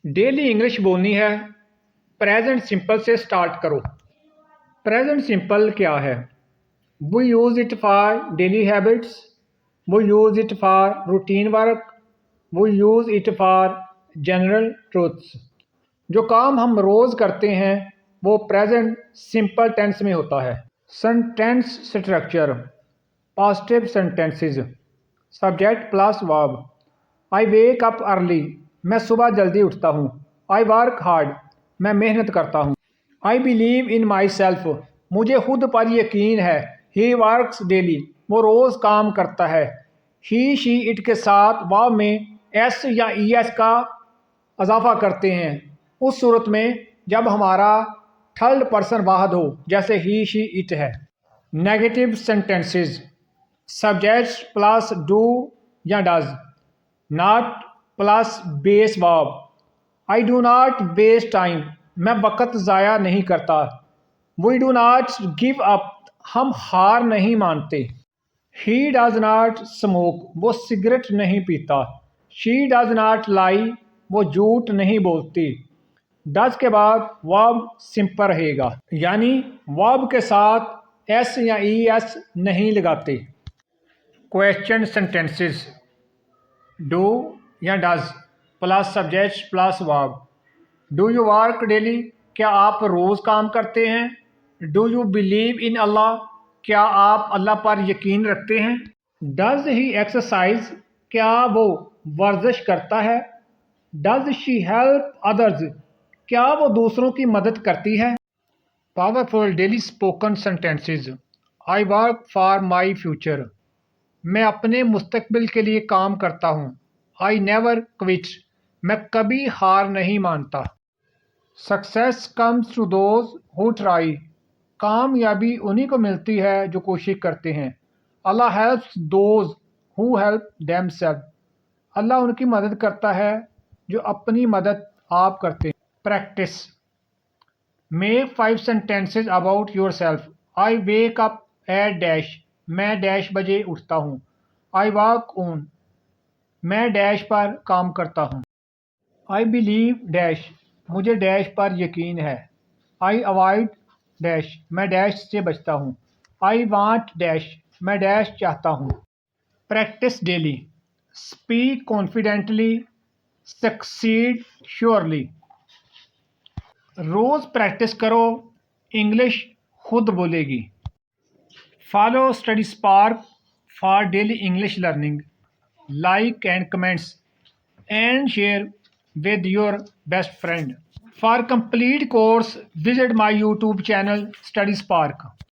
Daily English बोलनी है, present simple से स्टार्ट करो। प्रेजेंट सिंपल क्या है? We use it for daily habits, we use it for routine work, we use it for general truths. जो काम हम रोज़ करते हैं वो प्रेजेंट सिंपल टेंस में होता है। Sentence structure: positive sentences, subject plus verb. I wake up early, मैं सुबह जल्दी उठता हूँ। आई वर्क हार्ड, मैं मेहनत करता हूँ। I believe in my self, मुझे खुद पर यकीन है। ही वर्क्स डेली, वो रोज़ काम करता है। ही शी इट के साथ वर्ब में एस या ई एस का इजाफा करते हैं उस सूरत में जब हमारा थर्ड पर्सन वाहद हो, जैसे ही शी इट है। Negative sentences: subject plus do या does, not plus base verb. I do not waste time, मैं वक़्त ज़ाया नहीं करता। We do not give up, हम हार नहीं मानते। ही डज नॉट स्मोक, वो सिगरेट नहीं पीता। शी डज नॉट लाई, वो झूठ नहीं बोलती। डज के बाद वर्ब सिंपल रहेगा, यानी वर्ब के साथ एस या ई एस नहीं लगाते। क्वेश्चन सेंटेंसेस: डू या does plus subject plus verb. Do you work daily, क्या आप रोज़ काम करते हैं? डू यू बिलीव इन अल्लाह, क्या आप अल्लाह पर यकीन रखते हैं? डज ही एक्सरसाइज, क्या वो वर्जिश करता है? डज शी हेल्प अदर्स, क्या वो दूसरों की मदद करती है? Powerful daily spoken sentences: I work for my future, मैं अपने मुस्तकबिल के लिए काम करता हूँ। आई नेवर क्विट, मैं कभी हार नहीं मानता। Success comes to those who try, कामयाबी उन्हीं को मिलती है जो कोशिश करते हैं। अल्लाह helps those who help themselves, अल्लाह उनकी मदद करता है जो अपनी मदद आप करते हैं। Practice: make 5 sentences about yourself. I wake up at dash, मैं डैश बजे उठता हूँ। आई वर्क ऑन, मैं डैश पर काम करता हूँ। आई बिलीव डैश, मुझे डैश पर यकीन है। आई अवॉइड डैश, मैं डैश से बचता हूँ। आई वांट डैश, मैं डैश चाहता हूँ। Practice daily: speak confidently, succeed surely. रोज़ प्रैक्टिस करो, इंग्लिश खुद बोलेगी। Follow study spark for daily English learning. Like and comments and share with your best friend. For complete course, visit my YouTube channel Study Spark.